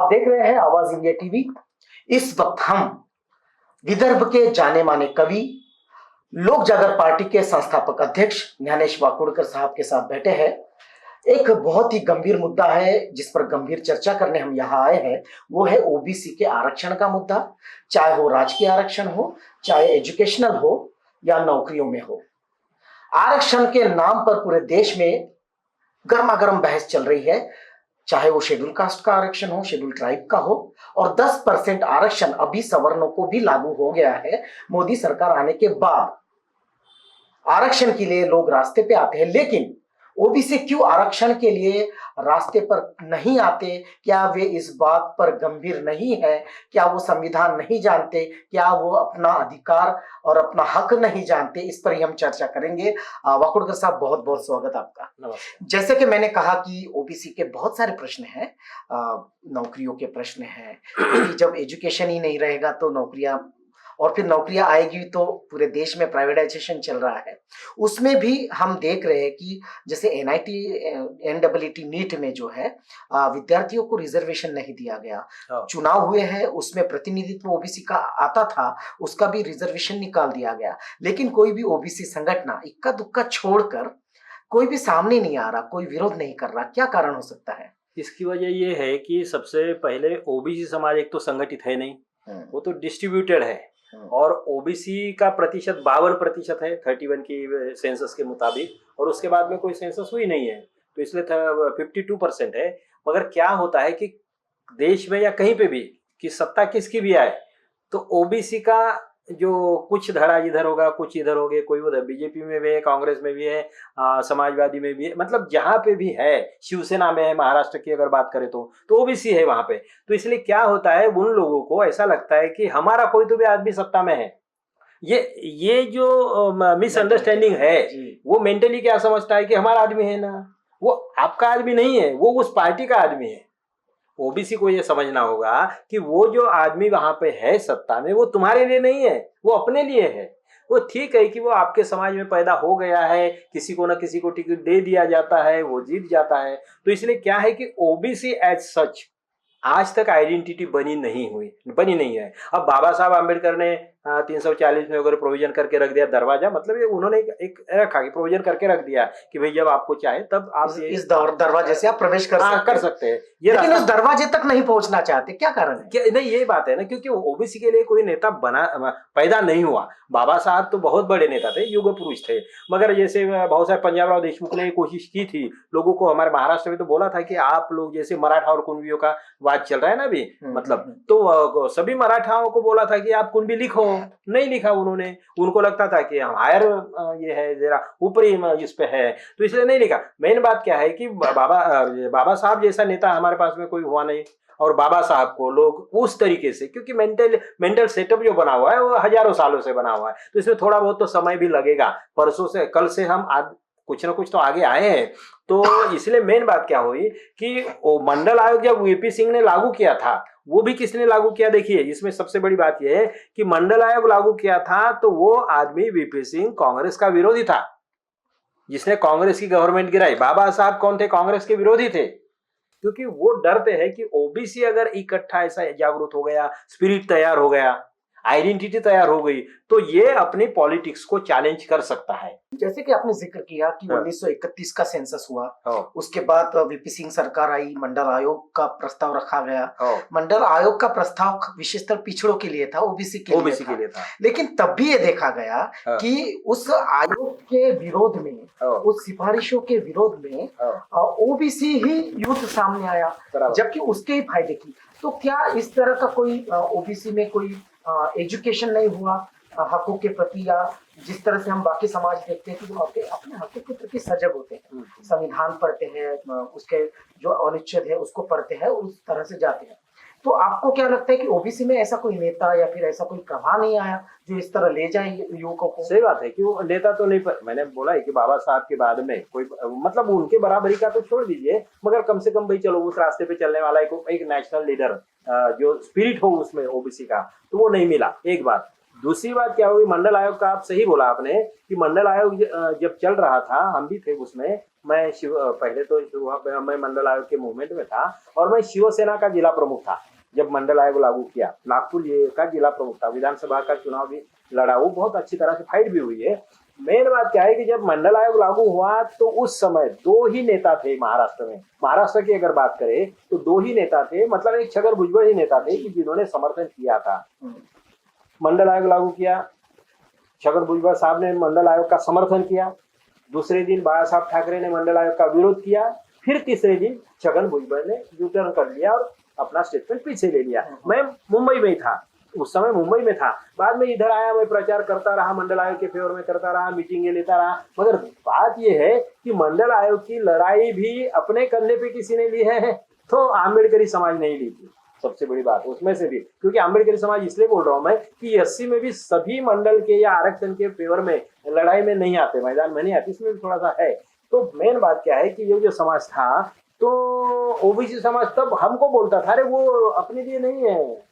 आप देख रहे हैं आवाज इंडिया टीवी। इस वक्त हम विदर्भ के जाने माने कवि, लोक जागर पार्टी के संस्थापक अध्यक्ष ज्ञानेश वाकुड़कर साहब के साथ बैठे हैं। एक बहुत ही गंभीर मुद्दा है जिस पर गंभीर चर्चा करने हम यहाँ आए हैं, वो है ओबीसी के आरक्षण का मुद्दा। चाहे वो राजकीय आरक्षण हो, चाहे एजुकेशनल हो या नौकरियों में हो, आरक्षण के नाम पर पूरे देश में गर्मा गर्म बहस चल रही है। चाहे वो शेड्यूल कास्ट का आरक्षण हो, शेड्यूल ट्राइब का हो, और 10% आरक्षण अभी सवर्णों को भी लागू हो गया है मोदी सरकार आने के बाद। आरक्षण के लिए लोग रास्ते पे आते हैं, लेकिन ओबीसी क्यों आरक्षण के लिए रास्ते पर नहीं आते? क्या वे इस बात पर गंभीर नहीं है? क्या वो संविधान नहीं जानते? क्या वो अपना अधिकार और अपना हक नहीं जानते? इस पर ही हम चर्चा करेंगे। वाकुड़कर साहब, बहुत बहुत स्वागत आपका। नमस्कार। जैसे कि मैंने कहा कि ओबीसी के बहुत सारे प्रश्न हैं, नौकरियों के प्रश्न हैं कि जब एजुकेशन ही नहीं रहेगा तो नौकरियां, और फिर नौकरियां आएगी तो पूरे देश में प्राइवेटाइजेशन चल रहा है। उसमें भी हम देख रहे हैं कि जैसे एनआईटी, एनडब्ल्यूटी, नीट में जो है विद्यार्थियों को रिजर्वेशन नहीं दिया गया। चुनाव हुए हैं, उसमें प्रतिनिधित्व ओबीसी का आता था, उसका भी रिजर्वेशन निकाल दिया गया। लेकिन कोई भी ओबीसी संगठन इक्का दुक्का छोड़कर कोई भी सामने नहीं आ रहा, कोई विरोध नहीं कर रहा। क्या कारण हो सकता है? इसकी वजह यह है कि सबसे पहले ओबीसी समाज एक तो संगठित है नहीं, वो तो डिस्ट्रीब्यूटेड है। और ओबीसी का प्रतिशत 52% है 31 की सेंसस के मुताबिक, और उसके बाद में कोई सेंसस हुई नहीं है, तो इसलिए 52% है। मगर क्या होता है कि देश में या कहीं पे भी कि सत्ता किसकी भी आए तो ओबीसी का जो कुछ धड़ा इधर होगा, कुछ इधर होगे, कोई उधर बीजेपी में भी है, कांग्रेस में भी है, समाजवादी में भी है, मतलब जहां पे भी है, शिवसेना में है, महाराष्ट्र की अगर बात करें तो ओबीसी है वहां पे। तो इसलिए क्या होता है, उन लोगों को ऐसा लगता है कि हमारा कोई तो भी आदमी सत्ता में है। ये जो मिसअंडरस्टैंडिंग है, वो मेंटली क्या समझता है कि हमारा आदमी है ना, वो आपका आदमी नहीं है, वो उस पार्टी का आदमी है। ओबीसी को ये समझना होगा कि वो जो आदमी वहां पे है सत्ता में, वो तुम्हारे लिए नहीं है, वो अपने लिए है। वो ठीक है कि वो आपके समाज में पैदा हो गया है, किसी को ना किसी को टिकट दे दिया जाता है, वो जीत जाता है। तो इसलिए क्या है कि ओबीसी एज सच आज तक आइडेंटिटी बनी नहीं है। अब बाबा साहब आम्बेडकर ने 340 में अगर प्रोविजन करके रख दिया दरवाजा, मतलब ये उन्होंने एक रखा कि प्रोविजन करके रख दिया कि भाई जब आपको चाहे तब आप इस दरवाजे से आप प्रवेश कर सकते हैं। लेकिन उस दरवाजे तक नहीं पहुंचना चाहते, क्या कारण है? नहीं, ये बात है ना, क्योंकि ओबीसी के लिए कोई नेता पैदा नहीं हुआ। बाबा साहब तो बहुत बड़े नेता थे, युग पुरुष थे, मगर जैसे बहुत सारे पंजाबराव देशमुख ने कोशिश की थी लोगों को, हमारे महाराष्ट्र में तो बोला था कि आप लोग, जैसे मराठा और कुणबियों का वाद चल रहा है ना अभी, मतलब तो सभी मराठाओं को बोला था कि आप कुणबी लिखो, नहीं लिखा उन्होंने। उनको लगता था कि हम हायर ये है, जरा ऊपरी इस पे है, तो इसलिए नहीं लिखा। मेन बात क्या है कि बाबा साहब जैसा नेता हमारे पास में कोई हुआ नहीं, और बाबा साहब को लोग उस तरीके से, क्योंकि मेंटल सेटअप जो बना हुआ है वो हजारों सालों से बना हुआ है, तो इसमें थोड़ा बहुत तो समय भी लगेगा। परसों से, कल से हम कुछ ना कुछ तो आगे आए हैं। तो इसलिए मेन बात क्या हुई कि वो मंडल आयोग जब वीपी सिंह ने लागू किया था, वो भी किसने लागू किया? देखिए, इसमें सबसे बड़ी बात यह है कि मंडल आयोग लागू किया था तो वो आदमी वीपी सिंह कांग्रेस का विरोधी था, जिसने कांग्रेस की गवर्नमेंट गिराई। बाबा साहब कौन थे? कांग्रेस के विरोधी थे, क्योंकि वो डरते हैं कि ओबीसी अगर इकट्ठा ऐसा जागरूक हो गया, स्पिरिट तैयार हो गया, आइडेंटिटी तैयार हो गई, तो ये अपनी पॉलिटिक्स को चैलेंज कर सकता है। जैसे कि आपने जिक्र किया कि 1931 का सेंसस हुआ, उसके बाद वीपी सिंह सरकार आई, मंडल आयोग का प्रस्ताव रखा गया। मंडल आयोग का प्रस्ताव विशेषतर पिछड़ों के लिए था, ओबीसी के लिए था। लेकिन तब भी ये देखा गया कि उस आयोग के विरोध में, उस सिफारिशों के विरोध में ओबीसी ही यूथ सामने आया, जबकि उसके ही फायदे की। तो क्या इस तरह का कोई ओबीसी में कोई एजुकेशन नहीं हुआ हकों के प्रति, या जिस तरह से हम बाकी समाज देखते हैं कि वो अपने हकों के प्रति सजग होते हैं, संविधान पढ़ते हैं, उसके जो अनुच्छेद है उसको पढ़ते हैं, उस तरह से जाते हैं। तो आपको क्या लगता है कि ओबीसी में ऐसा कोई नेता या फिर ऐसा कोई प्रभाव नहीं आया जो इस तरह ले जाए युवकों को? सही बात है कि वो नेता तो नहीं, पर मैंने बोला है कि बाबा साहब के बाद में कोई, मतलब उनके बराबरी का तो छोड़ दीजिए, मगर कम से कम भाई चलो उस रास्ते पे चलने वाला एक नेशनल लीडर जो स्पिरिट हो उसमें ओबीसी का, तो वो नहीं मिला, एक बात। दूसरी बात क्या हुई, मंडल आयोग का आप सही बोला आपने कि मंडल आयोग जब चल रहा था हम भी थे उसमें। मैं पहले तो मैं मंडल आयोग के मूवमेंट में था और मैं शिवसेना का जिला प्रमुख था जब मंडल आयोग लागू किया। नागपुर ये का जिला प्रमुख था, विधानसभा का चुनाव भी लड़ा, वो बहुत अच्छी तरह से फाइट भी हुई है। मेन बात क्या है कि जब मंडल आयोग लागू हुआ तो उस समय 2 ही नेता थे महाराष्ट्र में। महाराष्ट्र की अगर बात करें तो 2 ही नेता थे, मतलब एक छगन भुजबल ही नेता थे कि जिन्होंने समर्थन किया था। मंडल आयोग लागू किया, छगन भुजबल साहब ने मंडल आयोग का समर्थन किया, दूसरे दिन बाला साहब ठाकरे ने मंडल आयोग का विरोध किया, फिर तीसरे दिन छगन भुजबल ने यू टर्न कर लिया और अपना स्टेटमेंट पीछे ले लिया। मैं मुंबई में ही था उस समय, मुंबई में था। बाद में इधर आया, मैं प्रचार करता रहा, मंडल आयोग के फेवर में करता रहा, मीटिंगें लेता रहा। मगर बात यह है कि मंडल आयोग की लड़ाई भी अपने कंधे पे किसी ने ली है तो आम्बेडकरी समाज नहीं ली थी। सबसे बड़ी बात उसमें से भी, क्योंकि आम्बेडकरी समाज इसलिए बोल रहा हूं मैं कि 80 में भी सभी मंडल के या आरक्षण के फेवर में लड़ाई में नहीं आते, मैदान में नहीं आते, इसमें भी थोड़ा सा है। तो मेन बात क्या है कि ये जो समाज था, तो ओबीसी समाज तब हमको बोलता था अरे वो अपने लिए नहीं है,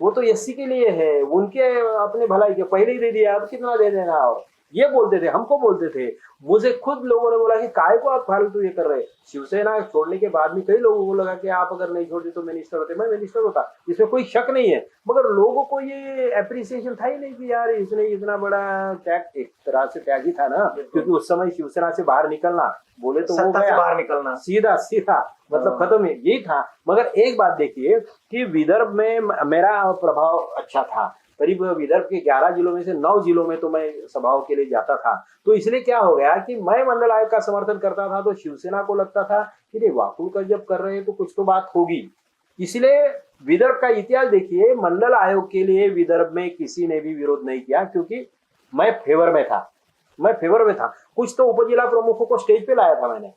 वो तो एससी के लिए है, उनके अपने भलाई के पहले ही दे दिया, अब कितना दे देना। और ये बोलते थे, हमको बोलते थे। मुझे खुद लोगों ने बोला कि काय को आप फालतू ये कर रहे। शिवसेना छोड़ने के बाद भी कई लोगों को लगा कि आप अगर नहीं छोड़ते तो मिनिस्टर होते। मैं मिनिस्टर होता, इसमें कोई शक नहीं है, मगर लोगों को ये अप्रिसिएशन था ही नहीं कि यार इसने इतना बड़ा त्याग, एक तरह से त्याग ही था ना, क्योंकि उस समय शिवसेना से बाहर निकलना बोले तो वो गया, बाहर निकलना सीधा सीधा मतलब खत्म, यही था। मगर एक बात देखिए कि विदर्भ में मेरा प्रभाव अच्छा था, करीब विदर्भ के 11 जिलों में से 9 जिलों में तो मैं सभाओं के लिए जाता था। तो इसलिए क्या हो गया कि मैं मंडल आयोग का समर्थन करता था तो शिवसेना को लगता था कि नहीं वाकुल का जब कर रहे हैं तो कुछ तो बात होगी। इसलिए विदर्भ का इतिहास देखिए, मंडल आयोग के लिए विदर्भ में किसी ने भी विरोध नहीं किया, क्योंकि मैं फेवर में था, मैं फेवर में था। कुछ तो उपजिला प्रमुखों को स्टेज पे लाया था मैंने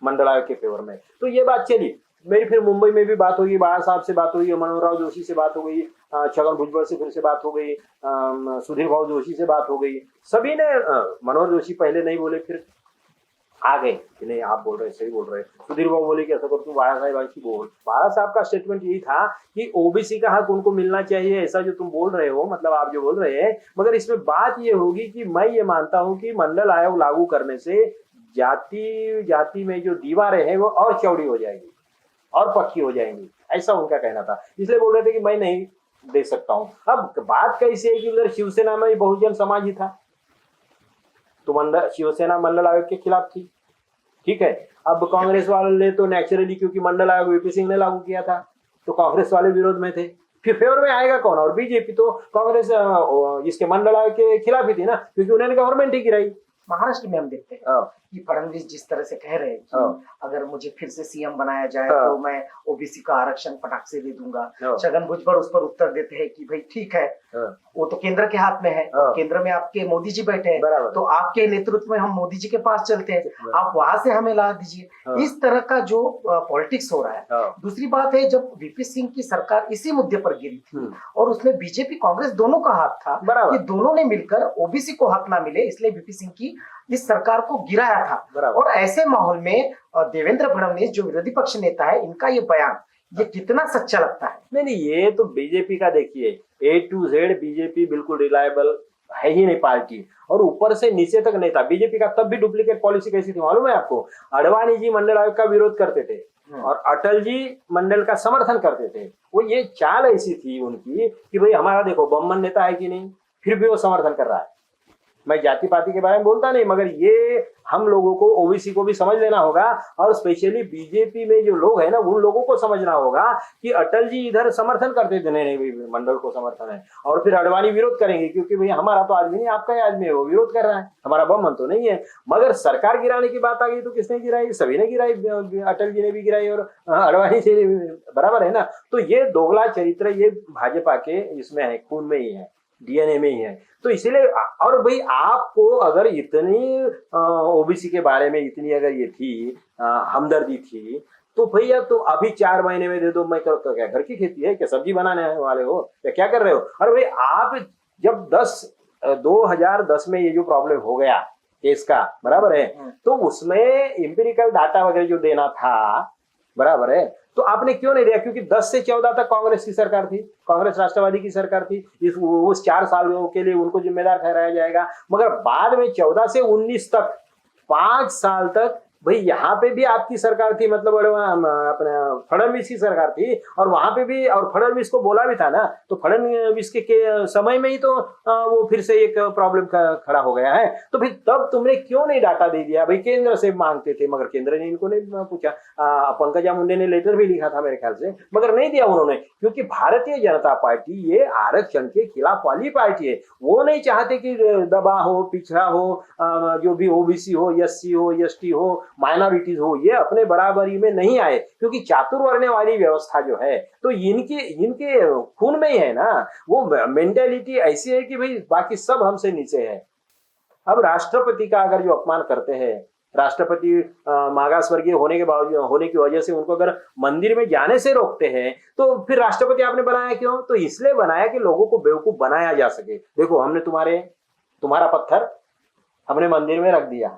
मंडल आयोग के फेवर में। तो ये बात चली। मेरी फिर मुंबई में भी बात हुई, बाला साहब से बात हुई, मनोहर जोशी से बात हो गई, छगन भुजबल से फिर से बात हो गई, सुधीर भाऊ जोशी से बात हो गई। सभी ने, मनोहर जोशी पहले नहीं बोले, फिर आ गए कि नहीं आप बोल रहे सही बोल रहे। सुधीर भाऊ बोले कि ऐसा कर, तू बाला साहब की बोल। बाला साहब का स्टेटमेंट यही था कि ओबीसी का हक उनको मिलना चाहिए, ऐसा जो तुम बोल रहे हो, मतलब आप जो बोल रहे हैं। मगर इसमें बात ये होगी कि मैं ये मानता हूं कि मंडल आयोग लागू करने से जाति में जो दीवारें हैं वो और चौड़ी हो जाएगी और पक्की हो जाएंगी, ऐसा उनका कहना था। इसलिए बोल रहे थे कि मैं नहीं दे सकता हूं। अब बात कैसी है कि उधर शिवसेना में बहुजन समाज ही था, तो शिवसेना मंडल आयोग के खिलाफ थी, ठीक है। अब कांग्रेस वाले तो नेचुरली, क्योंकि मंडल आयोग वीपी सिंह ने लागू किया था, तो कांग्रेस वाले विरोध में थे। फिर फेवर में आएगा कौन? और बीजेपी तो कांग्रेस इसके मंडल आयोग के खिलाफ ही थी ना, क्योंकि उन्होंने गवर्नमेंट ही गिराई। महाराष्ट्र में हम देखते हैं कि फडणवीस जिस तरह से कह रहे हैं कि अगर मुझे फिर से सीएम बनाया जाए तो मैं ओबीसी का आरक्षण पटाख से दे दूंगा। छगन भुजबल उस पर उत्तर देते हैं कि भाई ठीक है, वो तो केंद्र के हाथ में है, केंद्र में आपके मोदी जी बैठे हैं, तो आपके नेतृत्व में हम मोदी जी के पास चलते हैं, आप वहां से हमें ला दीजिए। इस तरह का जो पॉलिटिक्स हो रहा है। दूसरी बात है, जब वीपी सिंह की सरकार इसी मुद्दे पर गिरी थी और उसमें बीजेपी कांग्रेस दोनों का हाथ था कि दोनों ने मिलकर ओबीसी को हक ना मिले, इसलिए वीपी सिंह की इस सरकार को गिराया था। और ऐसे माहौल में देवेंद्र फडणवीस जो विरोधी पक्ष नेता है, इनका ये बयान ये कितना सच्चा लगता है? नहीं, ये तो बीजेपी का देखिए A to Z बीजेपी बिल्कुल रिलायबल है ही नहीं पार्टी, और ऊपर से नीचे तक नहीं था। बीजेपी का तब भी डुप्लीकेट पॉलिसी कैसी थी मालूम है आपको? अडवाणी जी मंडल आयोग का विरोध करते थे और अटल जी मंडल का समर्थन करते थे। वो ये चाल ऐसी थी उनकी कि भाई हमारा देखो बम्मन नेता है कि नहीं, फिर भी वो समर्थन कर रहा है। मैं जाति पाति के बारे में बोलता नहीं, मगर ये हम लोगों को, ओबीसी को भी समझ लेना होगा, और स्पेशली बीजेपी में जो लोग हैं ना, उन लोगों को समझना होगा कि अटल जी इधर समर्थन करते थे, नहीं मंडल को समर्थन है, और फिर अडवाणी विरोध करेंगे क्योंकि भाई हमारा तो आदमी नहीं, आपका ही आदमी है, वो विरोध कर रहा है, हमारा बम तो नहीं है। मगर सरकार गिराने की बात आ गई तो किसने गिराई? सभी ने गिराई, अटल जी ने भी गिराई और अडवाणी से बराबर है ना। तो ये दोगला चरित्र ये भाजपा के इसमें है, खून में ही है, डीएनए में ही है। तो इसीलिए, और भाई आपको अगर इतनी ओबीसी के बारे में इतनी अगर ये थी हमदर्दी थी, तो भैया तो अभी 4 महीने में दे दो। मैं क्या घर की खेती है क्या? सब्जी बनाने वाले हो या क्या कर रहे हो? और भाई आप जब 2010 में ये जो प्रॉब्लम हो गया केस का, बराबर है, तो उसमें इंपेरिकल डाटा वगैरह जो देना था बराबर है। तो आपने क्यों नहीं दिया? क्योंकि 10 से 14 तक कांग्रेस की सरकार थी, कांग्रेस राष्ट्रवादी की सरकार थी। उस 4 साल के लिए उनको जिम्मेदार ठहराया जाएगा। मगर बाद में 14 से 19 तक 5 साल तक भाई यहाँ पे भी आपकी सरकार थी, मतलब अपने फडणवीस की सरकार थी, और वहां पे भी, और फडणवीस को बोला भी था ना, तो फडणवीस के समय में ही तो वो फिर से एक प्रॉब्लम खड़ा हो गया है। तो फिर तब तुमने क्यों नहीं डाटा दे दिया? भाई केंद्र से मांगते थे, मगर केंद्र ने इनको नहीं पूछा। पंकजा मुंडे ने लेटर भी लिखा था मेरे ख्याल से, मगर नहीं दिया उन्होंने, क्योंकि भारतीय जनता पार्टी ये आरक्षण के खिलाफ वाली पार्टी है। वो नहीं चाहते कि दबा हो, पिछड़ा हो, जो भी ओबीसी हो, एससी हो, एसटी हो, माइनॉरिटीज हो, ये अपने बराबरी में नहीं आए, क्योंकि चातुर्वर्ण वाली व्यवस्था जो है तो इनके खून में ही है ना। वो मेंटेलिटी ऐसी है कि भाई बाकी सब हमसे नीचे है। अब राष्ट्रपति का अगर जो अपमान करते हैं, राष्ट्रपति मागास वर्गीय होने की वजह से उनको अगर मंदिर में जाने से रोकते हैं, तो फिर राष्ट्रपति आपने बनाया क्यों? तो इसलिए बनाया कि लोगों को बेवकूफ बनाया जा सके। देखो, हमने तुम्हारा पत्थर हमने मंदिर में रख दिया,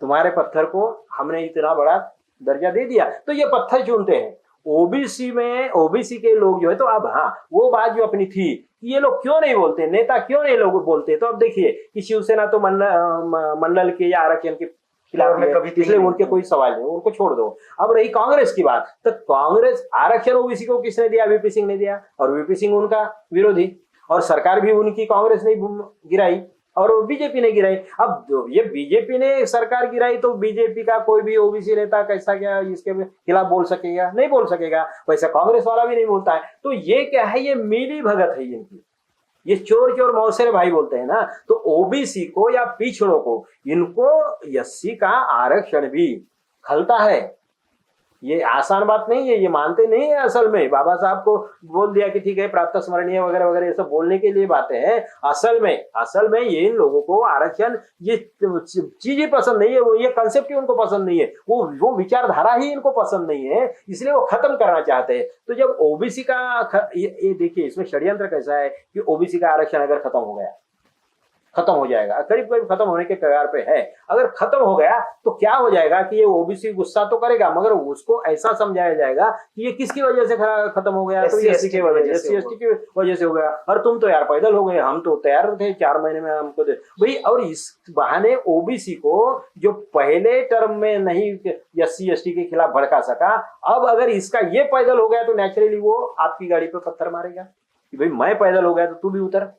तुम्हारे पत्थर को हमने इतना बड़ा दर्जा दे दिया, तो ये पत्थर चुनते हैं। ओबीसी के लोग जो है, तो अब हाँ, वो बात जो अपनी थी, ये लोग क्यों नहीं बोलते, नेता क्यों नहीं लोग बोलते? तो अब देखिए कि शिवसेना तो मंडल के या आरक्षण के खिलाफ है, इसलिए उनके कोई सवाल नहीं, उनको छोड़ दो। अब रही कांग्रेस की बात, तो कांग्रेस आरक्षण ओबीसी को किसने दिया? वीपी सिंह ने दिया, और वीपी सिंह उनका विरोधी, और सरकार भी उनकी कांग्रेस ने गिराई और बीजेपी ने गिराई। अब ये बीजेपी ने सरकार गिराई, तो बीजेपी का कोई भी ओबीसी नेता कैसा क्या इसके खिलाफ बोल सकेगा? नहीं बोल सकेगा। वैसे कांग्रेस वाला भी नहीं बोलता है। तो ये क्या है? ये मिली भगत है इनकी, ये चोर चोर मौसेरे भाई बोलते हैं ना। तो ओबीसी को या पिछड़ों को, इनको एससी का आरक्षण भी खलता है। ये आसान बात नहीं है, ये मानते नहीं है। असल में बाबा साहब को बोल दिया कि ठीक है, प्राप्त स्मरणीय वगैरह वगैरह, ये सब बोलने के लिए बातें हैं। असल में ये इन लोगों को आरक्षण, ये चीज ही पसंद नहीं है, वो ये कंसेप्ट ही उनको पसंद नहीं है, वो विचारधारा ही इनको पसंद नहीं है, इसलिए वो खत्म करना चाहते हैं। तो जब ओबीसी का ये देखिए, इसमें षड्यंत्र कैसा है कि ओबीसी का आरक्षण अगर खत्म हो जाएगा, करीब करीब खत्म होने के कगार पे है। अगर खत्म हो गया तो क्या हो जाएगा कि ये ओबीसी गुस्सा तो करेगा, मगर उसको ऐसा समझाया जाएगा कि ये किसकी वजह से खत्म हो गया? तो एससी की वजह से, एसटी की वजह से हो गया। और तुम तो यार पैदल हो गए, हम तो तैयार थे 4 महीने में हमको दे भाई। और इस बहाने ओबीसी को जो पहले टर्म में नहीं एससी एसटी के खिलाफ भड़का सका, अब अगर इसका ये पैदल हो गया तो नेचुरली वो आपकी गाड़ी पे पत्थर मारेगा कि भाई मैं पैदल हो गया तो तू भी उतर।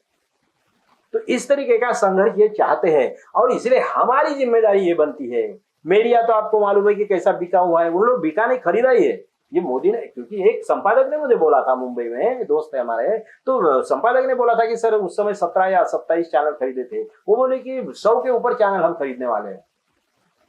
तो इस तरीके का संघर्ष ये चाहते हैं, और इसलिए हमारी जिम्मेदारी ये बनती है। मीडिया तो आपको मालूम है कि कैसा बिका हुआ है, उन लोग बिका नहीं, खरीदा ही है। ये मोदी ने, क्योंकि एक संपादक ने मुझे बोला था, मुंबई में दोस्त है हमारे, तो संपादक ने बोला था कि सर उस समय 17 या 27 चैनल खरीदे थे। वो बोले कि 100 के ऊपर चैनल हम खरीदने वाले हैं।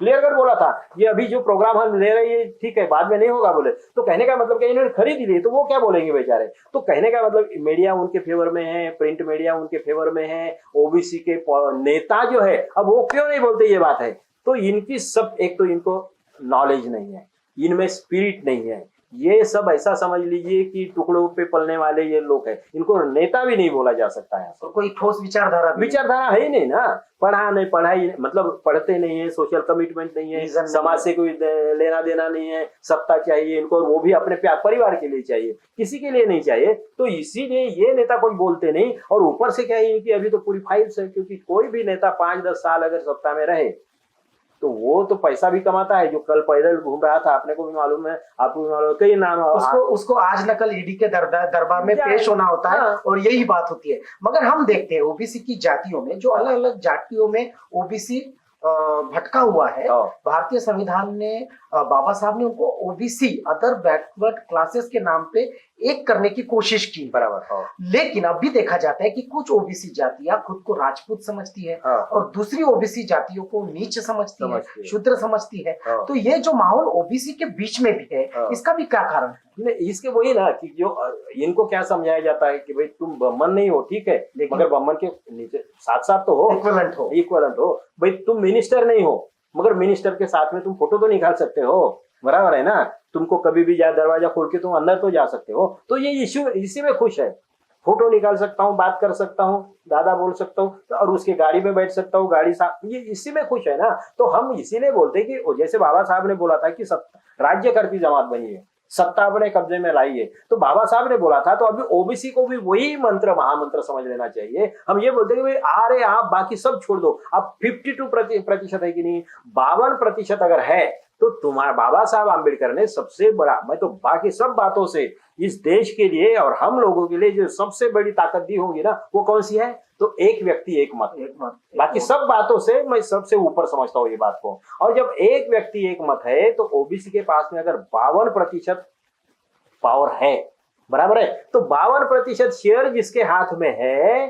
क्लियर कर बोला था, ये अभी जो प्रोग्राम हम ले रहे हैं ठीक है, बाद में नहीं होगा बोले। तो कहने का मतलब कि इन्होंने खरीद लिए, तो वो क्या बोलेंगे बेचारे? तो कहने का मतलब मीडिया उनके फेवर में है, प्रिंट मीडिया उनके फेवर में है, ओबीसी के नेता जो है, अब वो क्यों नहीं बोलते? ये बात है। तो इनकी सब, एक तो इनको नॉलेज नहीं है, इनमें स्पिरिट नहीं है, ये सब ऐसा समझ लीजिए कि टुकड़ों पे पलने वाले ये लोग हैं। इनको नेता भी नहीं बोला जा सकता है। तो कोई ठोस विचारधारा है ही नहीं ना। पढ़ाई मतलब पढ़ते नहीं है, सोशल कमिटमेंट नहीं है, समाज से कोई लेना देना नहीं है, सत्ता चाहिए इनको, वो भी अपने परिवार के लिए चाहिए, किसी के लिए नहीं चाहिए। तो इसीलिए ये नेता कुछ बोलते नहीं। और ऊपर से क्या है कि अभी तो पूरी फाइल्स है, क्योंकि कोई भी नेता 5-10 साल अगर सत्ता में रहे तो वो तो पैसा भी कमाता है। जो कल पैदल घूम रहा था, आपने को भी मालूम है, आपको भी मालूम है, कई नाम, उसको आज न कल ईडी के दरबार में पेश होना होता है। और यही बात होती है। मगर हम देखते हैं ओबीसी की जातियों में, जो अलग अलग जातियों में ओबीसी भटका हुआ है, भारतीय संविधान ने, बाबा साहब ने उनको ओबीसी, अदर बैकवर्ड क्लासेस के नाम पे एक करने की कोशिश की। बराबर। लेकिन अब भी देखा जाता है कि कुछ ओबीसी जातियां खुद को राजपूत समझती है, और दूसरी ओबीसी जातियों को नीच समझती है, शूद्र समझती है। तो ये जो माहौल ओबीसी के बीच में भी है, इसका भी क्या कारण है? इसके वही ना कि जो इनको क्या समझाया जाता है कि भाई तुम ब्राह्मण नहीं हो, ठीक है, मगर ब्राह्मण के नीचे साथ साथ तो हो, इक्वलेंट हो। भाई तुम मिनिस्टर नहीं हो, मगर मिनिस्टर के साथ में तुम फोटो तो निकाल सकते हो, बराबर है ना। तुमको कभी भी दरवाजा खोल के तुम अंदर तो जा सकते हो। तो ये इश्यू इसी में खुश है, फोटो निकाल सकता हूँ, बात कर सकता हूँ, दादा बोल सकता हूँ, और उसके गाड़ी में बैठ सकता हूँ, गाड़ी साफ, ये इसी में खुश है ना। तो हम इसीलिए बोलते हैं कि जैसे बाबा साहब ने बोला था कि राज्य करती जमात बनी है, सत्ता अपने कब्जे में लाई है। तो बाबा साहब ने बोला था, तो अभी ओबीसी को भी वही मंत्र महामंत्र समझ लेना चाहिए। हम ये बोलते हैं कि भाई अरे आप बाकी सब छोड़ दो, अब 52% है कि नहीं, 52% अगर है तो तुम्हारा बाबा साहब आम्बेडकर ने सबसे बड़ा, मैं तो बाकी सब बातों से इस देश के लिए और हम लोगों के लिए जो सबसे बड़ी ताकत दी होगी ना, वो कौन सी है? तो एक व्यक्ति एक मत। बाकी सब बातों से मैं सबसे ऊपर समझता हूँ ये बात को। और जब एक व्यक्ति एक मत है तो ओबीसी के पास में अगर 52% पावर है, बराबर है, तो 52% शेयर जिसके हाथ में है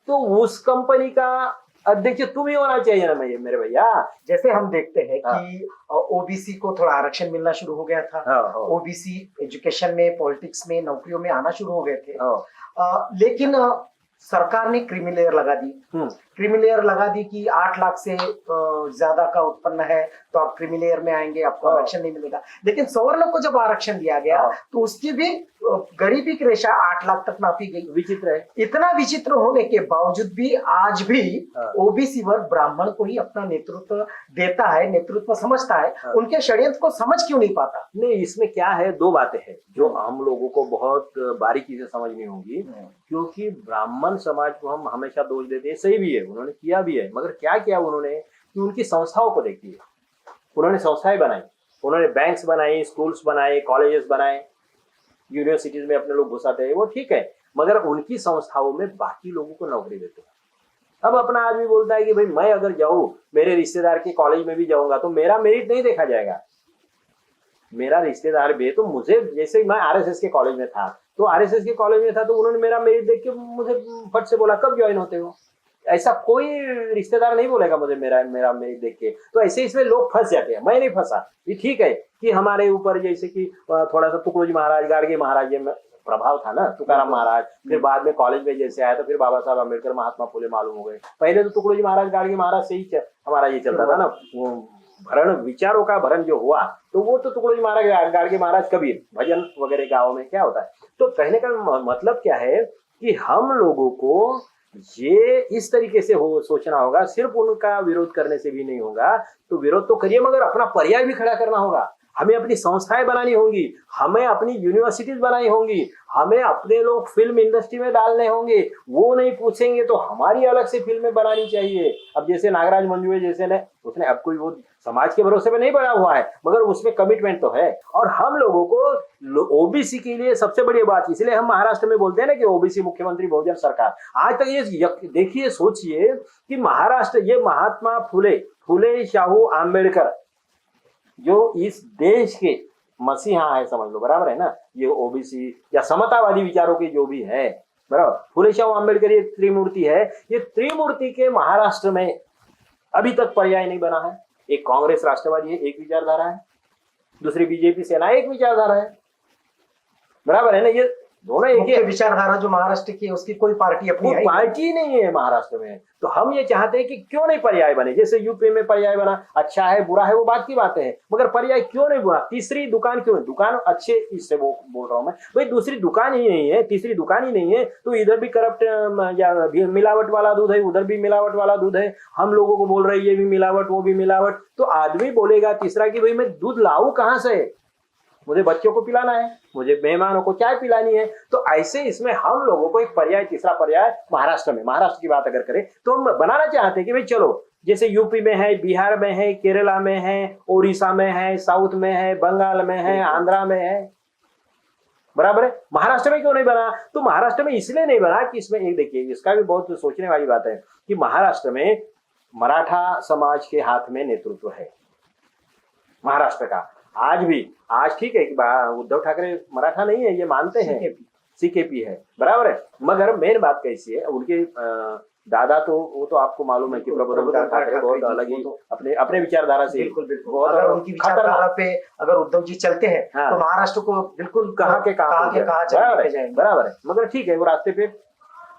तो उस कंपनी का अध्यक्ष तुम ही होना चाहिए ना मेरे भैया। जैसे हम देखते हैं कि ओबीसी को थोड़ा आरक्षण मिलना शुरू हो गया था, ओबीसी एजुकेशन में, पॉलिटिक्स में, नौकरियों में आना शुरू हो गए थे, लेकिन सरकार ने क्रीमी लेयर लगा दी। क्रीमी लेयर लगा दी कि 8 लाख से ज्यादा का उत्पन्न है तो आप क्रीमी लेयर में आएंगे, आपको आरक्षण नहीं मिलेगा। लेकिन सवर्ण को जब आरक्षण दिया गया तो उसकी भी गरीबी की रेखा 8 लाख तक नापी गई। विचित्र है। इतना विचित्र होने के बावजूद भी आज भी ओबीसी वर्ग ब्राह्मण को ही अपना नेतृत्व देता है, नेतृत्व समझता है। उनके षड्यंत्र को समझ क्यों नहीं पाता? नहीं, इसमें क्या है, दो बातें हैं जो हम लोगों को बहुत बारीकी से समझनी होंगी। क्योंकि ब्राह्मण समाज को हम हमेशा दोष देते हैं, सही भी है, उन्होंने किया भी है, मगर क्या किया उन्होंने कि उनकी संस्थाओं को देखिए, उन्होंने संस्थाएं बनाई, उन्होंने बैंक्स बनाई, स्कूल्स बनाए, कॉलेजेस बनाए, यूनिवर्सिटीज में अपने लोग घुसाते हैं, वो ठीक है, मगर उनकी संस्थाओं में बाकी लोगों को नौकरी देते हैं। अब अपना आदमी बोलता है कि भाई मैं अगर जाऊं, मेरे रिश्तेदार के कॉलेज में भी जाऊंगा तो मेरा मेरिट नहीं देखा जाएगा। मेरा रिश्तेदार भी तो मुझे, जैसे मैं आरएसएस के कॉलेज में था तो आरएसएस के कॉलेज में था तो उन्होंने मेरा मेरिट देख के मुझे फट से बोला कब ज्वाइन होते हो। ऐसा कोई रिश्तेदार नहीं बोलेगा मुझे मेरा मेरिट देख के। तो ऐसे इसमें लोग फंस जाते हैं। मैं नहीं फंसा, ये ठीक है कि हमारे ऊपर जैसे कि थोड़ा सा तुकडोजी महाराज, गाडगे महाराज में प्रभाव था ना, तुकाराम महाराज, फिर बाद में कॉलेज में जैसे आया तो फिर बाबा साहब अम्बेडकर, महात्मा फुले मालूम हो गए। पहले तो तुकडोजी महाराज, गाडगे महाराज से ही हमारा ये चलता था ना, वो भरण, विचारों का भरण जो हुआ तो वो तो तुकडोजी महाराज, गाडगे महाराज, कबीर, भजन वगैरह गाँव में क्या होता है। तो कहने का मतलब क्या है कि हम लोगों को ये इस तरीके से सोचना होगा, सिर्फ उनका विरोध करने से भी नहीं होगा। तो विरोध तो करिए मगर अपना पर्याय भी खड़ा करना होगा। हमें अपनी संस्थाएं बनानी होंगी, हमें अपनी यूनिवर्सिटीज बनानी होंगी, हमें अपने लोग फिल्म इंडस्ट्री में डालने होंगे। वो नहीं पूछेंगे तो हमारी अलग से फिल्में बनानी चाहिए। अब जैसे नागराज मंजुळे जैसे ने, उसने अब कोई वो समाज के भरोसे पे नहीं बना हुआ है, मगर उसमें कमिटमेंट तो है। और हम लोगों को ओबीसी के लिए सबसे बड़ी बात, इसलिए हम महाराष्ट्र में बोलते हैं ना कि ओबीसी मुख्यमंत्री बहुजन सरकार। आज तक ये देखिए, सोचिए कि महाराष्ट्र, ये महात्मा फुले शाहू आम्बेडकर जो इस देश के मसीहा है, समझ लो, बराबर है ना, ये ओबीसी या समतावादी विचारों के जो भी है, बराबर, फुले शाहू आम्बेडकर ये त्रिमूर्ति है। ये त्रिमूर्ति के महाराष्ट्र में अभी तक पर्याय नहीं बना है। एक कांग्रेस राष्ट्रवादी है, एक विचारधारा है, दूसरी बीजेपी सेना एक विचारधारा है, बराबर है ना। ये दोनों एक ही विचारधारा जो महाराष्ट्र की है, उसकी कोई पार्टी अपनी पार्टी नहीं है महाराष्ट्र में। तो हम ये चाहते हैं कि क्यों नहीं पर्याय बने, जैसे यूपी में पर्याय बना, अच्छा है बुरा है वो बात की बात है, मगर पर्याय क्यों नहीं बना। तीसरी दुकान क्यों, दुकान अच्छे, इससे वो बोल रहा हूं मैं, भाई दूसरी दुकान ही नहीं है, तीसरी दुकान ही नहीं है तो इधर भी करप्ट या मिलावट वाला दूध है, उधर भी मिलावट वाला दूध है। हम लोगों को बोल रहे हैं ये भी मिलावट वो भी मिलावट, तो आदमी बोलेगा तीसरा कि भाई मैं दूध लाऊं कहां से, मुझे बच्चों को पिलाना है, मुझे मेहमानों को चाय पिलानी है। तो ऐसे इसमें हम लोगों को एक पर्याय, तीसरा पर्याय महाराष्ट्र में, महाराष्ट्र की बात अगर करें तो हम बनाना चाहते हैं कि भाई चलो, जैसे यूपी में है, बिहार में है, केरला में है, ओडिशा में है, साउथ में है, बंगाल में है, आंध्रा में है, बराबर है। महाराष्ट्र में क्यों नहीं बना? तो महाराष्ट्र में इसलिए नहीं बना कि इसमें एक देखिए, इसका भी बहुत सोचने वाली बात है कि महाराष्ट्र में मराठा समाज के हाथ में नेतृत्व है महाराष्ट्र का। आज भी, आज ठीक है कि उद्धव ठाकरे मराठा नहीं है, ये मानते हैं, सीकेपी है, बराबर है, मगर मेन बात कैसी है, उनके दादा तो वो तो आपको मालूम है कि प्रबोधन ठाकरे बहुत अलग ही अपने विचारधारा से, बिल्कुल बिल्कुल, अगर उनकी विचारधारा पे अगर उद्धव जी चलते हैं तो महाराष्ट्र को बिल्कुल कहाँ के कहाँ, बराबर है। मगर ठीक है, वो रास्ते पे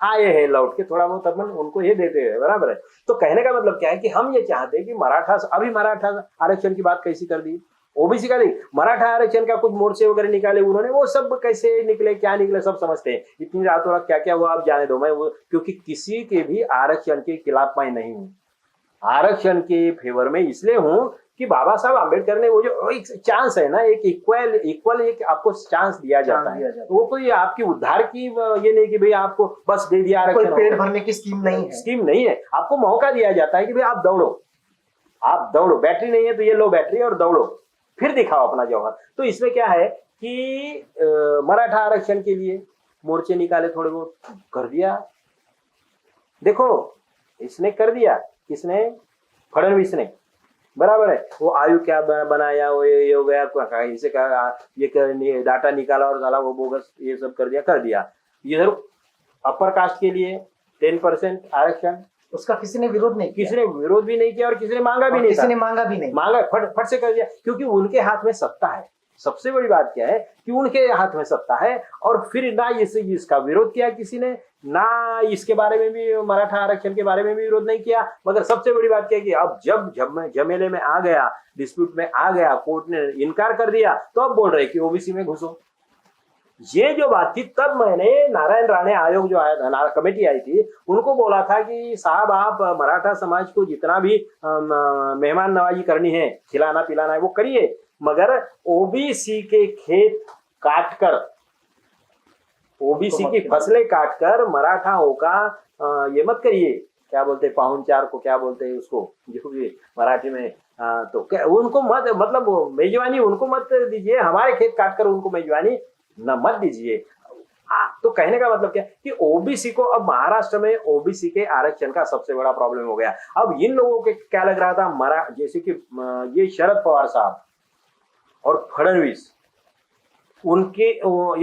आए हैं लौट के, थोड़ा बहुत अपन उनको ये देते हैं, बराबर है। तो कहने का मतलब क्या है कि हम ये चाहते हैं कि अभी मराठा आरक्षण की बात कैसी कर दी, ओबीसी का नहीं, मराठा आरक्षण का कुछ मोर्चे वगैरह निकाले उन्होंने, वो सब कैसे निकले, क्या निकले, सब समझते हैं। इतनी रातों रात क्या क्या हुआ आप जाने दो, मैं वो, क्योंकि किसी के भी आरक्षण के खिलाफ मैं नहीं हूँ, आरक्षण के फेवर में इसलिए हूँ कि बाबा साहब आम्बेडकर ने वो जो एक चांस है ना, एक इक्वल एक आपको चांस दिया जाता है, वो कोई आपकी उद्धार की ये नहीं कि भाई आपको बस दे दिया आरक्षण, पेट भरने की स्कीम नहीं है, आपको मौका दिया जाता है कि भाई आप दौड़ो, बैटरी नहीं है तो ये लो बैटरी और दौड़ो, फिर दिखाओ अपना जौहर। तो इसमें क्या है कि मराठा आरक्षण के लिए मोर्चे निकाले, थोड़े बहुत कर दिया। देखो इसने कर दिया, किसने? फडणवीस ने, बराबर है। वो आयु क्या बनाया, वो ये हो गया, कहीं से ये डाटा निकाला और साला वो बोगस ये सब कर दिया। इधर अपर कास्ट के लिए 10% आरक्षण, उसका किसी ने विरोध नहीं किया, किसी ने विरोध भी नहीं किया और किसी ने मांगा भी नहीं, किसी ने मांगा भी नहीं, मांगा फट से कर दिया, क्योंकि उनके हाथ में सत्ता है। सबसे बड़ी बात क्या है कि उनके हाथ में सत्ता है, और फिर ना इसका विरोध किया किसी ने, ना इसके बारे में भी, मराठा आरक्षण के बारे में भी विरोध नहीं किया। मगर सबसे बड़ी बात क्या है कि अब जब झमेले में आ गया, डिस्प्यूट में आ गया, कोर्ट ने इनकार कर दिया, तो अब बोल रहे कि ओबीसी में घुसो। ये जो बात थी, तब मैंने नारायण राणे आयोग जो आया था, कमेटी आई थी, उनको बोला था कि साहब आप मराठा समाज को जितना भी मेहमान नवाजी करनी है, खिलाना पिलाना है, वो करिए, मगर ओबीसी के खेत काटकर, ओबीसी की फसलें काटकर मराठाओं का ये मत करिए, क्या बोलते हैं पाहुनचार को, क्या बोलते हैं उसको, जो भी मराठी में, तो क्या उनको मत, मतलब मेजबानी उनको मत दीजिए, हमारे खेत काटकर उनको मेजबानी न मत दीजिए। तो कहने का मतलब क्या कि ओबीसी को, अब महाराष्ट्र में ओबीसी के आरक्षण का सबसे बड़ा प्रॉब्लम हो गया। अब इन लोगों के क्या लग रहा था, जैसे कि ये शरद पवार साहब और फडणवीस, उनके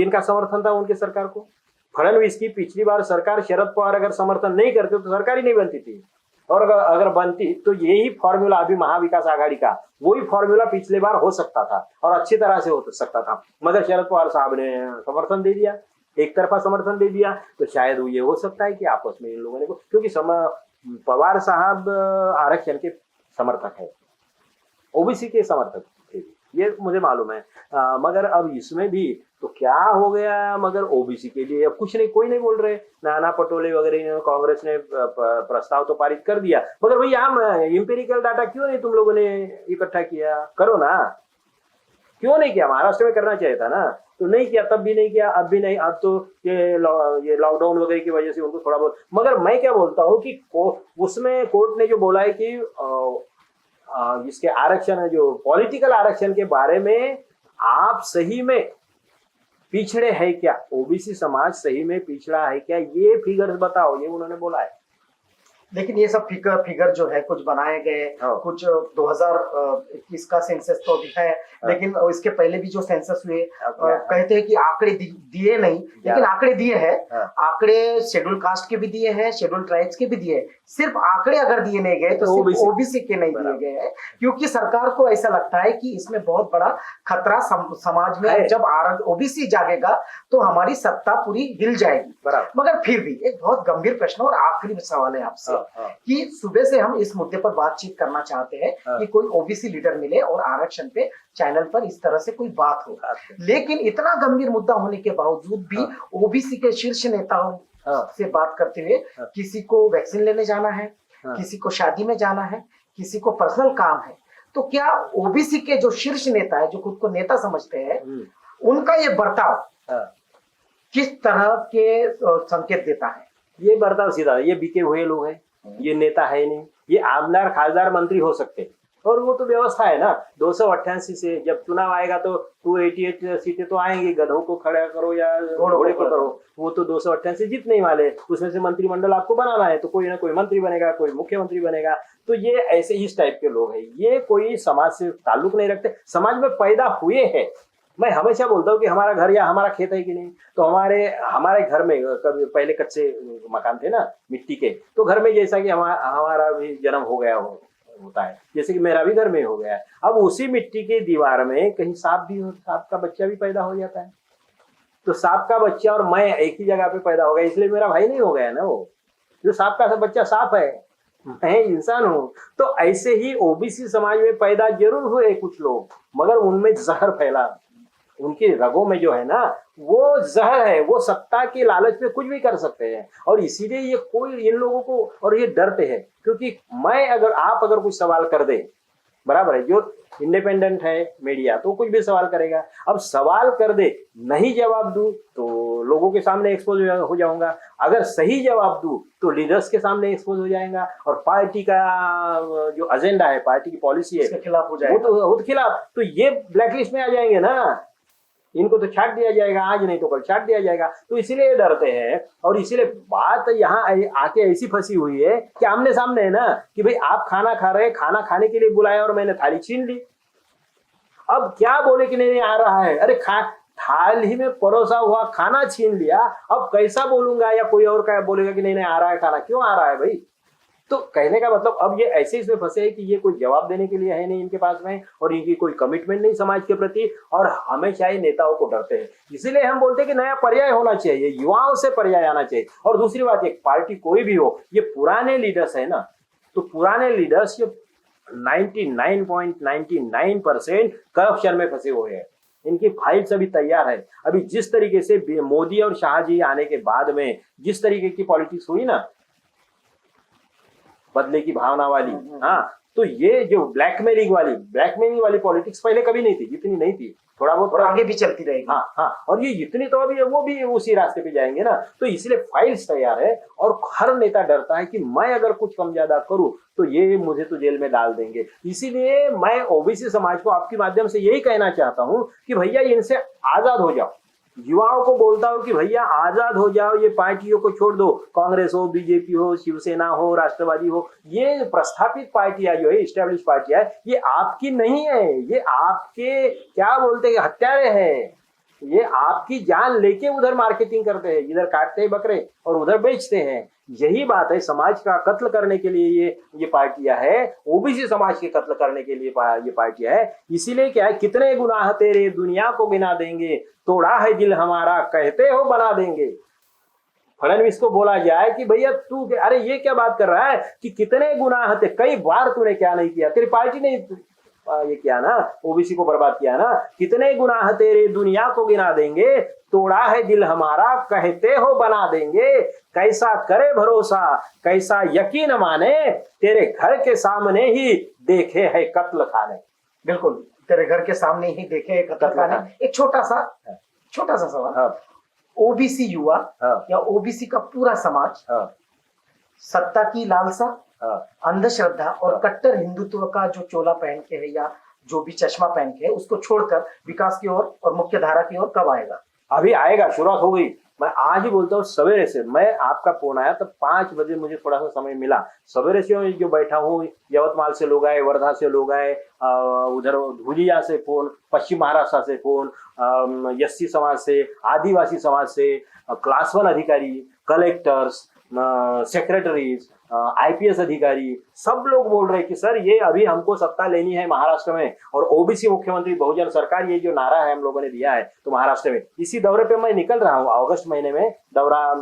इनका समर्थन था उनके सरकार को। फडणवीस की पिछली बार सरकार, शरद पवार अगर समर्थन नहीं करते तो सरकार ही नहीं बनती थी, और अगर बनती तो यही फॉर्मूला अभी महाविकास आघाड़ी का, वही फॉर्मूला पिछले बार हो सकता था और अच्छी तरह से हो सकता था। मगर शरद पवार साहब ने समर्थन दे दिया, एक तरफा समर्थन दे दिया, तो शायद ये हो सकता है कि आपस में इन लोगों ने, क्योंकि पवार साहब आरक्षण के समर्थक है, ओबीसी के समर्थक थे, ये मुझे मालूम है। मगर अब इसमें भी तो क्या हो गया, मगर ओबीसी के लिए अब कुछ नहीं, कोई नहीं बोल रहे। नाना पटोले वगैरह कांग्रेस ने प्रस्ताव तो पारित कर दिया, मगर भाई यहाँ इंपेरिकल डाटा क्यों नहीं तुम लोगों ने इकट्ठा किया? करो ना, क्यों नहीं किया? महाराष्ट्र में करना चाहिए था ना, तो नहीं किया, तब भी नहीं किया, अब भी नहीं। अब तो ये लॉकडाउन वगैरह की वजह से उनको थोड़ा बहुत, मगर मैं क्या बोलता हूँ कि उसमें कोर्ट ने जो बोला है कि इसके आरक्षण, जो पॉलिटिकल आरक्षण के बारे में आप सही में पिछड़े है क्या, ओबीसी समाज सही में पिछड़ा है क्या, ये फिगर्स बताओ, ये उन्होंने बोला है। लेकिन ये सब फिगर जो है कुछ बनाए गए, कुछ 2021 का सेंसस तो अभी है, लेकिन इसके पहले भी जो सेंसस हुए कहते हैं कि आंकड़े दिए नहीं, लेकिन आंकड़े दिए हैं। आंकड़े शेड्यूल कास्ट के भी दिए हैं, शेड्यूल ट्राइब्स के भी दिए हैं। सिर्फ आंकड़े अगर दिए नहीं गए तो सिर्फ ओबीसी के नहीं दिए गए हैं, क्योंकि सरकार को ऐसा लगता है कि इसमें बहुत बड़ा खतरा समाज में, जब ओबीसी जागेगा तो हमारी सत्ता पूरी हिल जाएगी। मगर फिर भी एक बहुत गंभीर प्रश्न और आखिरी सवाल है आपसे, कि सुबह से हम इस मुद्दे पर बातचीत करना चाहते हैं कि कोई ओबीसी लीडर मिले और आरक्षण पे चैनल पर इस तरह से कोई बात हो, लेकिन इतना गंभीर मुद्दा होने के बावजूद भी ओबीसी के शीर्ष नेताओं से बात करते हुए, किसी को वैक्सीन लेने जाना है, किसी को शादी में जाना है, किसी को पर्सनल काम है, तो क्या ओबीसी के जो शीर्ष नेता है, जो खुद को नेता समझते हैं, उनका ये बर्ताव किस तरह के संकेत देता है? ये बर्ताव सीधा, ये बिके हुए लोग हैं, ये नेता है नहीं, ये आमदार खासदार मंत्री हो सकते हैं, और वो तो व्यवस्था है ना। 288 से जब चुनाव आएगा तो 288 सीटें तो आएंगी, गधों को खड़ा करो या घोड़े को करो, वो तो 288 जीतने ही वाले। उसमें से मंत्रिमंडल आपको बनाना है तो कोई ना कोई मंत्री बनेगा, कोई मुख्यमंत्री बनेगा। तो ये ऐसे इस टाइप के लोग हैं, ये कोई समाज से ताल्लुक नहीं रखते, समाज में पैदा हुए हैं। मैं हमेशा बोलता हूँ कि हमारा घर या हमारा खेत है कि नहीं, तो हमारे घर में कभी पहले कच्चे मकान थे ना मिट्टी के, तो घर में जैसा कि हमारा भी जन्म हो गया होता है, जैसे कि मेरा भी घर में हो गया है। अब उसी मिट्टी के दीवार में कहीं सांप भी हो, सांप का बच्चा भी पैदा हो जाता है, तो सांप का बच्चा और मैं एक ही जगह पे पैदा हो गया, इसलिए मेरा भाई नहीं हो गया ना। वो जो सांप का बच्चा सांप है, मैं इंसान हूँ। तो ऐसे ही ओबीसी समाज में पैदा जरूर हुए कुछ लोग, मगर उनमें जहर फैला उनकी रगों में जो है ना वो जहर है, वो सत्ता के लालच में कुछ भी कर सकते हैं। और इसीलिए ये कोई इन लोगों को और ये डरते हैं, क्योंकि मैं अगर आप अगर कुछ सवाल कर दे, बराबर है, जो इंडिपेंडेंट है मीडिया तो कुछ भी सवाल करेगा। अब सवाल कर दे, नहीं जवाब दूं तो लोगों के सामने एक्सपोज हो जाऊंगा, अगर सही जवाब दूं तो लीडर्स के सामने एक्सपोज हो जाएगा, और पार्टी का जो एजेंडा है, पार्टी की पॉलिसी है, इसके खिलाफ हो जाएगा, वो तो खिलाफ, तो ये ब्लैकलिस्ट में आ जाएंगे ना, इनको तो छाट दिया जाएगा, आज नहीं तो कल छाट दिया जाएगा। तो इसीलिए डरते हैं, और इसीलिए बात यहाँ आके ऐसी फंसी हुई है कि आमने सामने है ना, कि भाई आप खाना खा रहे हैं, खाना खाने के लिए बुलाया और मैंने थाली छीन ली, अब क्या बोले कि नहीं आ रहा है, अरे थाली में परोसा हुआ खाना छीन लिया, अब कैसा बोलूंगा, या कोई और क्या बोलेगा कि नहीं आ रहा है खाना, क्यों आ रहा है भाई। तो कहने का मतलब अब ये ऐसे इसमें फंसे हैं कि ये कोई जवाब देने के लिए है नहीं इनके पास में, और इनकी कोई कमिटमेंट नहीं समाज के प्रति, और हमेशा ही नेताओं को डरते हैं। इसीलिए हम बोलते हैं कि नया पर्याय होना चाहिए, युवाओं से पर्याय आना चाहिए। और दूसरी बात, एक पार्टी कोई भी हो, ये पुराने लीडर्स है ना, तो पुराने लीडर्स ये 99.99% करप्शन में फंसे हुए हैं, इनकी फाइल्स अभी तैयार है। अभी जिस तरीके से मोदी और शाह जी आने के बाद में जिस तरीके की पॉलिटिक्स हुई ना, बदले की भावना वाली, हाँ, तो ये जो ब्लैकमेलिंग वाली पॉलिटिक्स पहले कभी नहीं थी, जितनी नहीं थी, थोड़ा बहुत, और आगे भी चलती रहेगी। हाँ, और ये जितनी तो अभी वो भी उसी रास्ते पे जाएंगे ना। तो इसलिए फाइल्स तैयार है, और हर नेता डरता है कि मैं अगर कुछ कम ज्यादा करूं तो ये मुझे तो जेल में डाल देंगे। इसीलिए मैं ओबीसी समाज को आपके माध्यम से यही कहना चाहता हूं कि भैया इनसे आजाद हो जाओ, युवाओं को बोलता हूं कि भैया आजाद हो जाओ, ये पार्टियों को छोड़ दो, कांग्रेस हो, बीजेपी हो, शिवसेना हो, राष्ट्रवादी हो, ये प्रस्थापित पार्टियां जो है, इस्टेब्लिश पार्टियां है, ये आपकी नहीं है, ये आपके क्या बोलते हैं हत्यारे हैं, ये आपकी जान लेके उधर मार्केटिंग करते हैं, इधर काटते हैं बकरे और उधर बेचते हैं। यही बात है, समाज का कत्ल करने के लिए ये पार्टियां है, ओबीसी समाज के कत्ल करने के लिए ये पार्टियां है। इसीलिए क्या है, कितने गुनाह तेरे दुनिया को गिना देंगे, तोड़ा है दिल हमारा कहते हो बना देंगे। फडणवीस को बोला जाए कि भैया तू, अरे ये क्या बात कर रहा है कि कितने गुनाह थे, कई बार तूने क्या नहीं किया, तेरी पार्टी ने ये किया ना, ओबीसी को बर्बाद किया ना, कितने गुनाह तेरे दुनिया को गिना देंगे, तोड़ा है दिल हमारा कहते हो बना देंगे, कैसा करे भरोसा कैसा यकीन माने, तेरे घर के सामने ही देखे है कत्ल खाने। बिल्कुल, तेरे घर के सामने ही देखे है कत्ल खाने। एक छोटा सा सवाल, ओबीसी युवा या ओबीसी का पूरा समाज सत्ता की लालसा, अंधश्रद्धा और कट्टर हिंदुत्व का जो चोला पहन के है या जो भी चश्मा पहन के है, उसको छोड़कर विकास की ओर और मुख्य धारा की ओर कब आएगा? अभी आएगा, शुरुआत हो गई। मैं आज ही बोलता हूँ, सवेरे से मैं आपका फोन आया तब 5 बजे मुझे थोड़ा सा समय मिला, सवेरे से जो बैठा हूँ, यवतमाल से लोग आए, वर्धा से लोग आए, उधर धुलिया से फोन, पश्चिम महाराष्ट्र से फोन, एससी समाज से, आदिवासी समाज से, क्लास 1 अधिकारी, कलेक्टर्स, सेक्रेटरीज, आईपीएस अधिकारी, सब लोग बोल रहे हैं कि सर ये अभी हमको सत्ता लेनी है महाराष्ट्र में, और ओबीसी मुख्यमंत्री बहुजन सरकार, ये जो नारा है हम लोगों ने दिया है, तो महाराष्ट्र में इसी दौरे पे मैं निकल रहा हूँ। अगस्त महीने में दौरा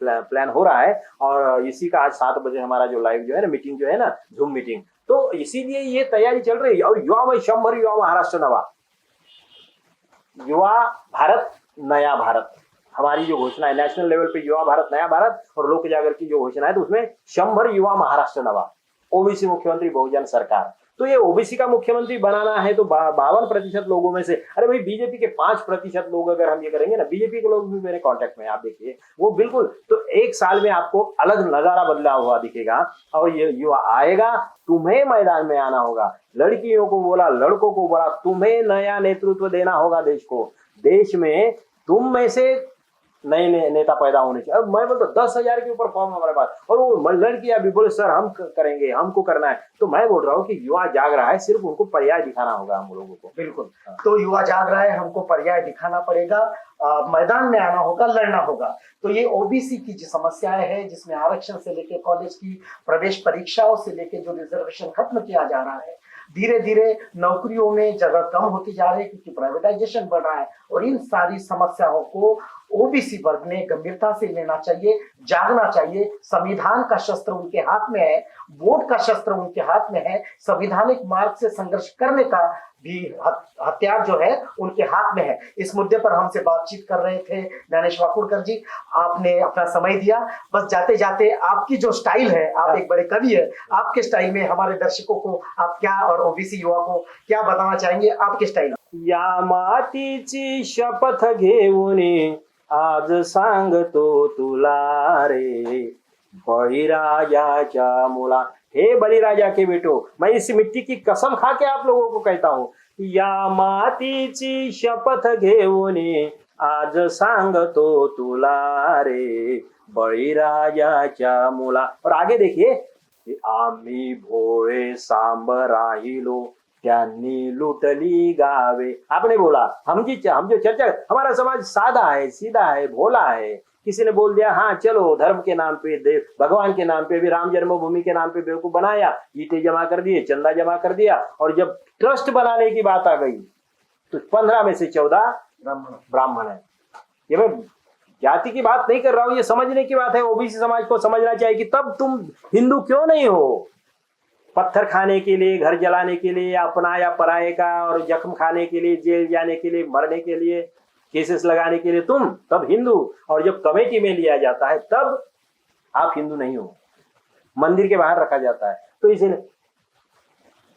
प्लान हो रहा है, और इसी का आज 7 बजे हमारा जो लाइव जो है ना मीटिंग जो है ना, जूम मीटिंग, तो इसीलिए ये तैयारी चल रही है। और युवा में 100 युवा महाराष्ट्र नवा, युवा भारत नया भारत, हमारी जो घोषणा है नेशनल लेवल पे, युवा भारत नया भारत, और लोक जागर की जो घोषणा है, तो उसमें 100 युवा महाराष्ट्र नवा, ओबीसी मुख्यमंत्री बहुजन सरकार। तो ये ओबीसी का मुख्यमंत्री बनाना है तो 52% लोगों में से, अरे भाई बीजेपी के 5% लोग अगर हम ये करेंगे ना, बीजेपी के लोग भी मेरे कांटेक्ट में, आप देखिए वो बिल्कुल, तो 1 साल में आपको अलग नजारा बदला हुआ दिखेगा। और ये युवा आएगा, तुम्हें मैदान में आना होगा, लड़कियों को बोला, लड़कों को बोला, तुम्हें नया नेतृत्व देना होगा देश को। देश में तुम में से नए नेता पैदा होने चाहिए। अब मैं बोलता 10,000 के ऊपर फॉर्म हमारे पास, और वो लड़कियां भी बोले सर हम करेंगे, हमको करना है। तो मैं बोल रहा हूँ कि युवा जाग रहा है, सिर्फ उनको पर्याय दिखाना होगा हम लोगों को। बिल्कुल, तो युवा जाग रहा है, हमको पर्याय दिखाना पड़ेगा, मैदान में आना होगा, लड़ना होगा। तो ये ओबीसी की जो समस्याएं है, जिसमें आरक्षण से लेके कॉलेज की प्रवेश परीक्षाओं से लेके जो रिजर्वेशन खत्म किया जा रहा है, धीरे धीरे नौकरियों में जगह कम होती जा रही है क्योंकि प्राइवेटाइजेशन बढ़ रहा है, और इन सारी समस्याओं को ओबीसी वर्ग ने गंभीरता से लेना चाहिए, जागना चाहिए। संविधान का शस्त्र उनके हाथ में है, वोट का शस्त्र उनके हाथ में है, संवैधानिक मार्ग से संघर्ष करने का भी हथियार जो है उनके हाथ में है। इस मुद्दे पर हमसे बातचीत कर रहे थे ज्ञानेश वाकुड़कर जी, आपने अपना समय दिया। बस जाते जाते आपकी जो स्टाइल है, आप एक बड़े कवि है, आपके स्टाइल में हमारे दर्शकों को आप क्या और ओबीसी युवा को क्या बताना चाहेंगे आपके स्टाइल? या मातीची शपथ घेऊन आज सांगतो तुला रे, बळीराजाच्या मुला। हे बलिराजा के बेटो, मैं इस मिट्टी की कसम खा के आप लोगों को कहता हूं, या मातीची शपथ घेऊन आज सांगतो तुला रे, बळीराजाच्या मुला। और आगे देखिए, आम्ही भोळे सांब राहिलो, त्यांनी लुटली गावे। आपने बोला हम जो चर्चा, हमारा समाज सादा है, सीधा है, भोला है। किसी ने बोल दिया हाँ चलो धर्म के नाम पे, भगवान के नाम पे, भी राम जन्मभूमि के नाम पे बेवकूफ बनाया, ईंटें जमा कर दिए, चंदा जमा कर दिया, और जब ट्रस्ट बनाने की बात आ गई तो 15 में से 14 ब्राह्मण है। ये मैं जाति की बात नहीं कर रहा हूं, ये समझने की बात है। ओबीसी समाज को समझना चाहिए कि तब तुम हिंदू क्यों नहीं हो। पत्थर खाने के लिए, घर जलाने के लिए, अपना या पराये का, और जख्म खाने के लिए, जेल जाने के लिए, मरने के लिए, केसेस लगाने के लिए तुम तब हिंदू, और जब कमेटी में लिया जाता है तब आप हिंदू नहीं हो, मंदिर के बाहर रखा जाता है। तो इसीलिए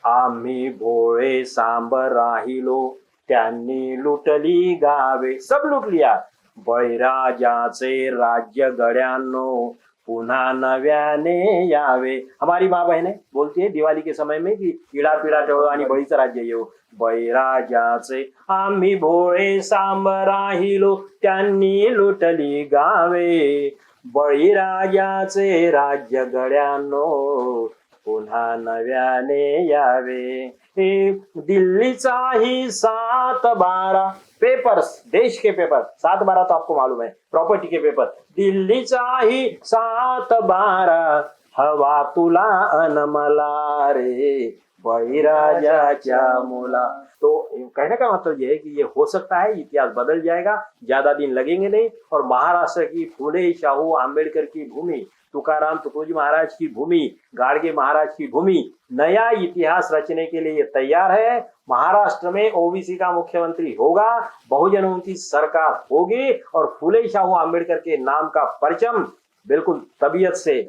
आम्ही भोळे सांब राहिलो, त्यांनी लुटली गावे, सब लूट लिया। बळीराजाचे राज्य गड्यांनो, पुन्हा नव्याने यावे। हमारी माँ बहनें बोलती है दिवाली के समय में कि इडा पिडा टळो आणि बळीचं राज्य येऊ। बळीराजाचे आम्ही भोळे सांब राहिलो, त्यांनी लुटली गावे, बळीराजाचे राज्य गड्यांनो, पुन्हा नव्याने यावे। दिल्लीचाही 7-12 पेपर्स, देश के पेपर, 7-12 तो आपको मालूम है, प्रॉपर्टी के पेपर। दिल्लीचाही 7-12 हवा तुला अन मला रे, बळीराजाच्या मुला। तो कहने का मतलब ये है कि ये हो सकता है, इतिहास बदल जाएगा, ज्यादा दिन लगेंगे नहीं। और महाराष्ट्र की फुले शाहू आंबेडकर की भूमि, तुकाराम तुकोजी महाराज की भूमि, गाडगे महाराज की भूमि नया इतिहास रचने के लिए तैयार है। महाराष्ट्र में ओबीसी का मुख्यमंत्री होगा, बहुजन उन्नति सरकार होगी, और फुले शाहू आंबेडकर के नाम का परचम बिल्कुल तबीयत से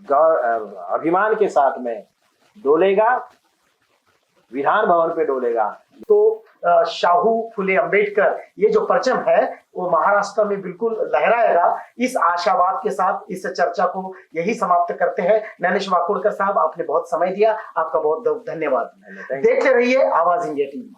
अभिमान के साथ में डोलेगा, विधान भवन पे डोलेगा। तो शाहू फुले अंबेडकर, ये जो परचम है वो महाराष्ट्र में बिल्कुल लहराएगा। इस आशावाद के साथ इस चर्चा को यही समाप्त करते हैं। ज्ञानेश वाकुड़कर साहब, आपने बहुत समय दिया, आपका बहुत बहुत धन्यवाद। देखते रहिए आवाज इंडिया टीवी।